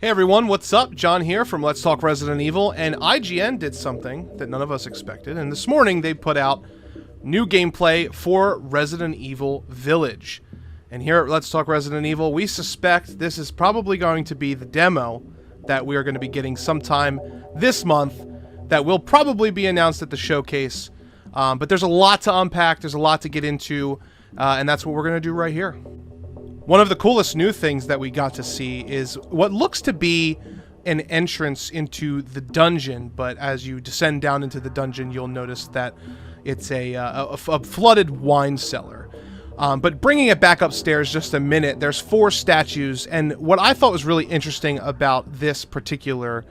Hey everyone, what's up? John here from Let's Talk Resident Evil, and IGN did something that none of us expected, and this morning they put out new gameplay for Resident Evil Village. And here at Let's Talk Resident Evil, we suspect this is probably going to be the demo that we are going to be getting sometime this month that will probably be announced at the showcase. But there's a lot to unpack, there's a lot to get into, and that's what we're going to do right here. One of the coolest new things that we got to see is what looks to be an entrance into the dungeon, but as you descend down into the dungeon, you'll notice that it's a flooded wine cellar. But bringing it back upstairs just a minute, there's 4 statues, and what I thought was really interesting about this particular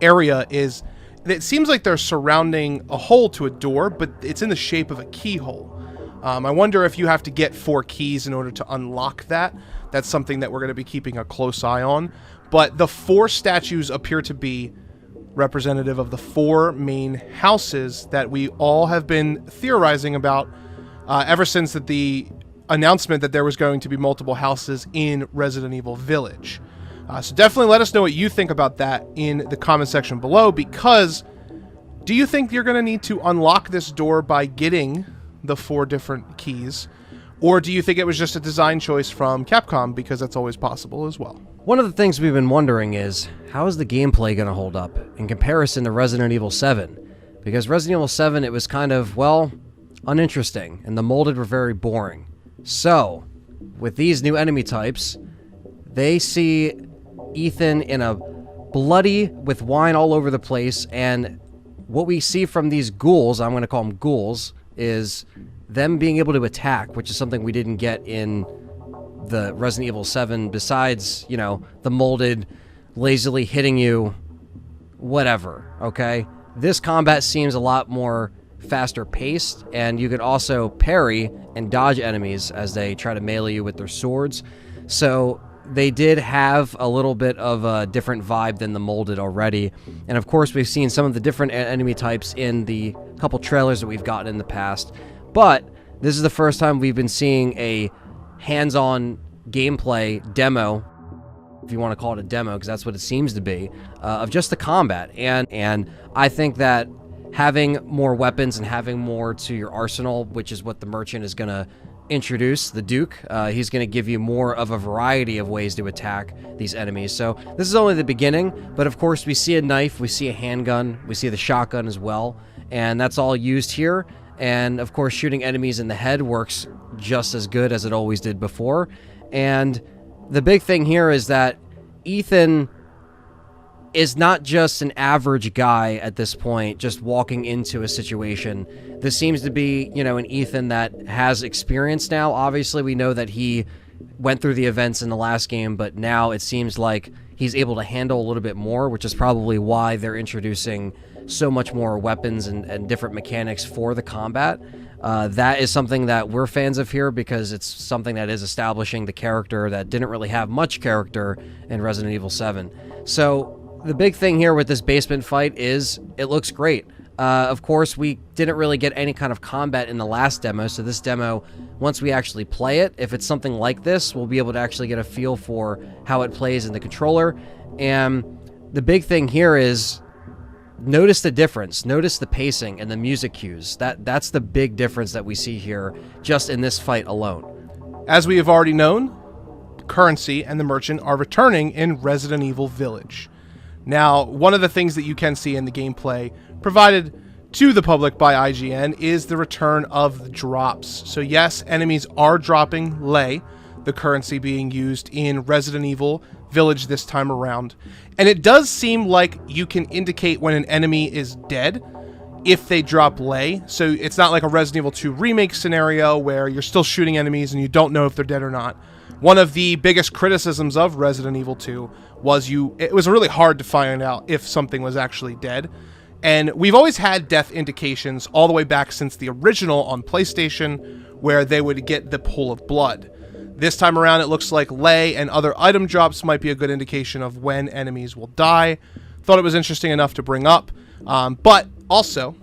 area is that it seems like they're surrounding a hole to a door, but it's in the shape of a keyhole. I wonder if you have to get 4 keys in order to unlock that. That's something that we're going to be keeping a close eye on. But the 4 statues appear to be representative of the 4 main houses that we all have been theorizing about ever since the announcement that there was going to be multiple houses in Resident Evil Village. So definitely let us know what you think about that in the comment section below, because do you think you're going to need to unlock this door by getting the 4 different keys, or do you think it was just a design choice from Capcom, because that's always possible as well? One of the things we've been wondering is, how is the gameplay going to hold up in comparison to Resident Evil 7? Because Resident Evil 7, it was kind of, well, uninteresting, and the molded were very boring. So, with these new enemy types, they see Ethan in a bloody, with wine all over the place, and what we see from these ghouls, I'm going to call them ghouls, is them being able to attack, which is something we didn't get in the Resident Evil 7, besides, you know, the molded, lazily hitting you, whatever, okay? This combat seems a lot more faster paced, and you can also parry and dodge enemies as they try to melee you with their swords. So they did have a little bit of a different vibe than the molded already. And of course, we've seen some of the different enemy types in the couple trailers that we've gotten in the past. But this is the first time we've been seeing a hands-on gameplay demo, if you want to call it a demo, because that's what it seems to be, of just the combat. And I think that having more weapons and having more to your arsenal, which is what the merchant is going to introduce, the Duke, he's going to give you more of a variety of ways to attack these enemies. So this is only the beginning, but of course we see a knife, we see a handgun, we see the shotgun as well, and that's all used here. And of course shooting enemies in the head works just as good as it always did before. And the big thing here is that Ethan is not just an average guy at this point, just walking into a situation. This seems to be, you know, an Ethan that has experience now. Obviously, we know that he went through the events in the last game, but now it seems like he's able to handle a little bit more, which is probably why they're introducing so much more weapons and different mechanics for the combat. That is something that we're fans of here, because it's something that is establishing the character that didn't really have much character in Resident Evil 7. So the big thing here with this basement fight is it looks great. Of course, we didn't really get any kind of combat in the last demo, so this demo, once we actually play it, if it's something like this, we'll be able to actually get a feel for how it plays in the controller. And the big thing here is, notice the difference, notice the pacing and the music cues. That's the big difference that we see here just in this fight alone. As we have already known, Currency and the Merchant are returning in Resident Evil Village. Now, one of the things that you can see in the gameplay provided to the public by IGN is the return of the drops. So yes, enemies are dropping lei, the currency being used in Resident Evil Village this time around. And it does seem like you can indicate when an enemy is dead if they drop lei. So it's not like a Resident Evil 2 remake scenario where you're still shooting enemies and you don't know if they're dead or not. One of the biggest criticisms of Resident Evil 2 was it was really hard to find out if something was actually dead. And we've always had death indications all the way back since the original on PlayStation, where they would get the pool of blood. This time around, it looks like lei and other item drops might be a good indication of when enemies will die. Thought it was interesting enough to bring up. But also,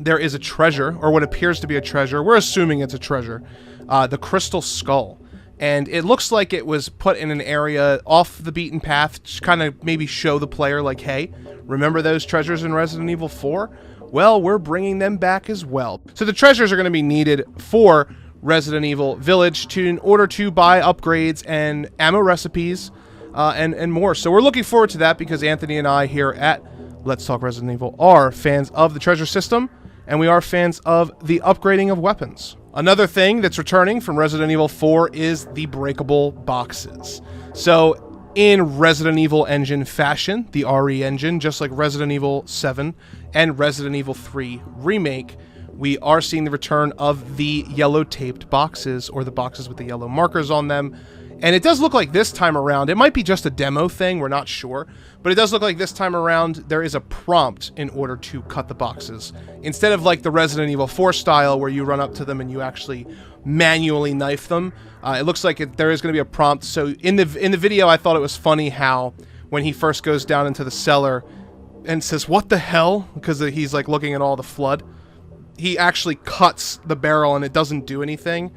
there is a treasure, or what appears to be a treasure. We're assuming it's a treasure. The Crystal Skull. and it looks like it was put in an area off the beaten path to kind of maybe show the player like, hey, remember those treasures in Resident Evil 4? Well, we're bringing them back as well. So the treasures are going to be needed for Resident Evil Village in order to buy upgrades and ammo recipes and more. So we're looking forward to that because Anthony and I here at Let's Talk Resident Evil are fans of the treasure system, and we are fans of the upgrading of weapons. Another thing that's returning from Resident Evil 4 is the breakable boxes. So in Resident Evil engine fashion, the RE engine, just like Resident Evil 7 and Resident Evil 3 Remake, we are seeing the return of the yellow taped boxes, or the boxes with the yellow markers on them. And it does look like this time around, it might be just a demo thing, we're not sure, but it does look like this time around there is a prompt in order to cut the boxes. Instead of like the Resident Evil 4 style where you run up to them and you actually manually knife them, it looks like there is going to be a prompt. So in the video, I thought it was funny how when he first goes down into the cellar and says, "What the hell?" because he's like looking at all the flood, he actually cuts the barrel and it doesn't do anything.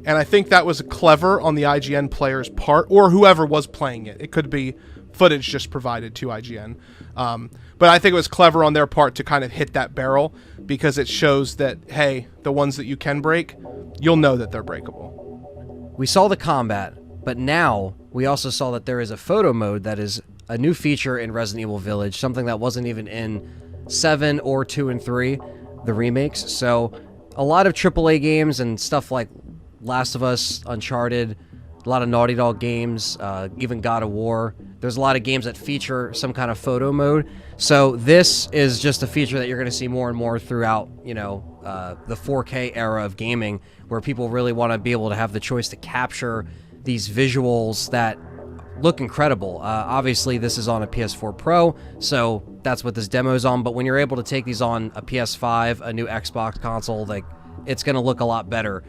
And I think that was clever on the IGN player's part, or whoever was playing it. It could be footage just provided to IGN. But I think it was clever on their part to kind of hit that barrel, because it shows that, hey, the ones that you can break, you'll know that they're breakable. We saw the combat, but now we also saw that there is a photo mode that is a new feature in Resident Evil Village, something that wasn't even in 7 or 2 and 3, the remakes. So a lot of AAA games and stuff like Last of Us, Uncharted, a lot of Naughty Dog games, even God of War. There's a lot of games that feature some kind of photo mode. So this is just a feature that you're going to see more and more throughout, you know, the 4K era of gaming, where people really want to be able to have the choice to capture these visuals that look incredible. Obviously, this is on a PS4 Pro, so that's what this demo is on. But when you're able to take these on a PS5, a new Xbox console, like, it's going to look a lot better.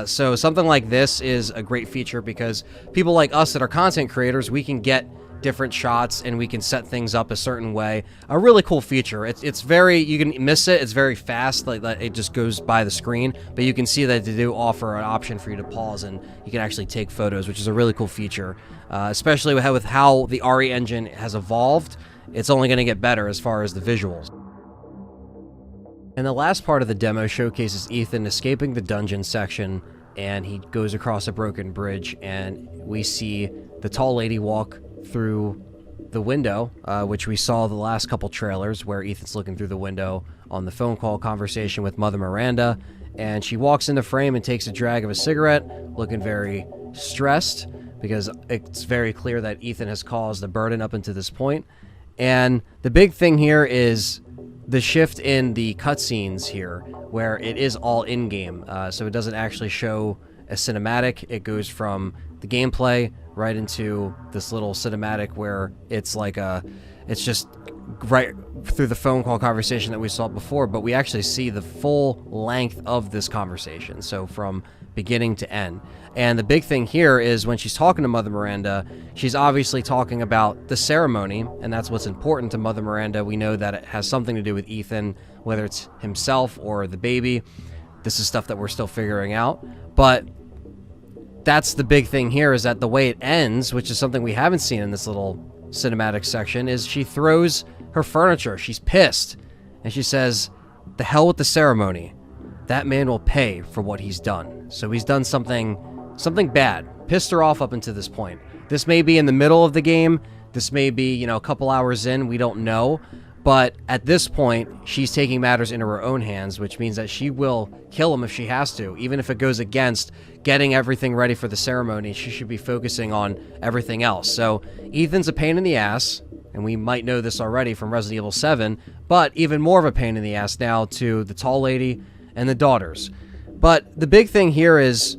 So something like this is a great feature because people like us that are content creators, we can get different shots and we can set things up a certain way. A really cool feature. It's very, you can miss it. It's very fast. Like it just goes by the screen, but you can see that they do offer an option for you to pause and you can actually take photos, which is a really cool feature. Especially with how the RE engine has evolved, it's only going to get better as far as the visuals. And the last part of the demo showcases Ethan escaping the dungeon section, and he goes across a broken bridge, and we see the tall lady walk through the window, which we saw the last couple trailers, where Ethan's looking through the window on the phone call conversation with Mother Miranda, and she walks into frame and takes a drag of a cigarette, looking very stressed, because it's very clear that Ethan has caused the burden up until this point. And the big thing here is the shift in the cutscenes here, where it is all in-game, so it doesn't actually show a cinematic. It goes from the gameplay right into this little cinematic where it's like it's just right through the phone call conversation that we saw before, but we actually see the full length of this conversation, so from beginning to end. And the big thing here is when she's talking to Mother Miranda, she's obviously talking about the ceremony, and that's what's important to Mother Miranda. We know that it has something to do with Ethan, whether it's himself or the baby. This is stuff that we're still figuring out, but that's the big thing here, is that the way it ends, which is something we haven't seen in this little cinematic section, is she throws her furniture. She's pissed, and she says, "The hell with the ceremony. That man will pay for what he's done." So he's done something bad. Pissed her off up until this point. This may be in the middle of the game. This may be, you know, a couple hours in. We don't know. But at this point, she's taking matters into her own hands, which means that she will kill him if she has to. Even if it goes against getting everything ready for the ceremony, she should be focusing on everything else. So Ethan's a pain in the ass, and we might know this already from Resident Evil 7, but even more of a pain in the ass now to the tall lady and the daughters. But the big thing here is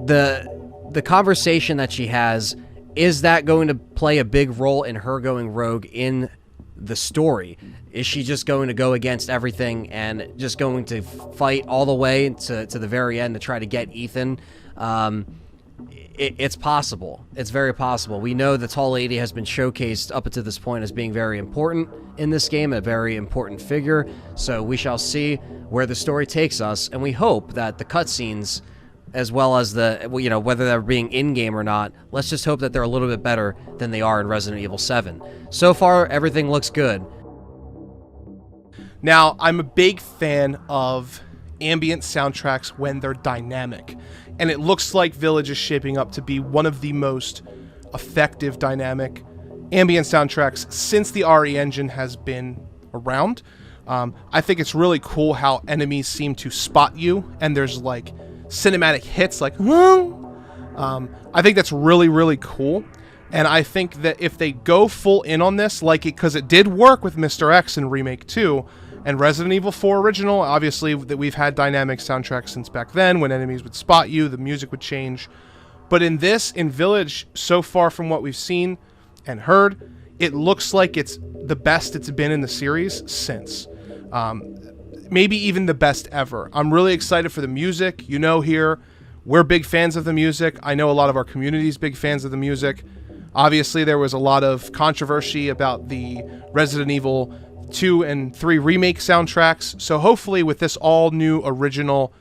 the conversation that she has. Is that going to play a big role in her going rogue in the story? Is she just going to go against everything and just going to fight all the way to the very end to try to get Ethan? It's possible. It's very possible. We know the tall lady has been showcased up until this point as being very important in this game, a very important figure. So we shall see where the story takes us, and we hope that the cutscenes as well as the, you know, whether they're being in-game or not. Let's just hope that they're a little bit better than they are in Resident Evil 7. So far, everything looks good. Now, I'm a big fan of ambient soundtracks when they're dynamic, and it looks like Village is shaping up to be one of the most effective dynamic ambient soundtracks since the RE engine has been around. I think it's really cool how enemies seem to spot you, and there's like cinematic hits like, I think that's really, really cool. And I think that if they go full in on this, like it, because it did work with Mr. X in Remake 2, and Resident Evil 4 Original, obviously that we've had dynamic soundtracks since back then. When enemies would spot you, the music would change. But in Village, so far from what we've seen and heard, it looks like it's the best it's been in the series since. Maybe even the best ever. I'm really excited for the music. You know, here, we're big fans of the music. I know a lot of our community is big fans of the music. Obviously, there was a lot of controversy about the Resident Evil 2 and 3 remake soundtracks. So hopefully with this all new original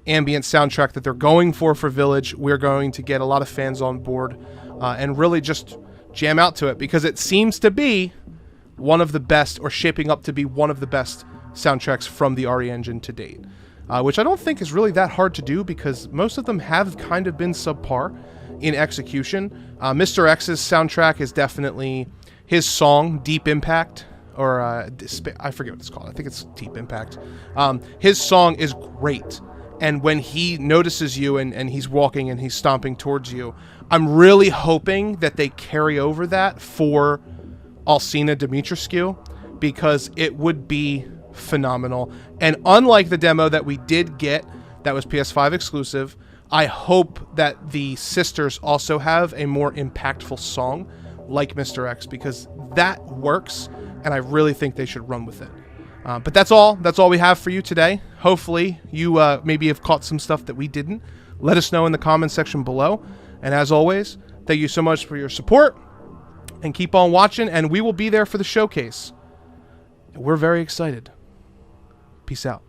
ambient soundtrack that they're going for Village, we're going to get a lot of fans on board and really just jam out to it, because it seems to be one of the best, or shaping up to be one of the best soundtracks from the RE engine to date, which I don't think is really that hard to do, because most of them have kind of been subpar in execution. Mr. X's soundtrack is definitely his song, Deep Impact, or I forget what it's called. I think it's Deep Impact. His song is great. And when he notices you and he's walking and he's stomping towards you, I'm really hoping that they carry over that for Alcina Dimitrescu, because it would be phenomenal. And unlike the demo that we did get that was PS5 exclusive, I hope that the sisters also have a more impactful song like Mr. X, because that works, and I really think they should run with it. But that's all we have for you today. Hopefully you maybe have caught some stuff that we didn't. Let us know in the comments section below. And as always, thank you so much for your support, and keep on watching, and we will be there for the showcase. We're very excited. Peace out.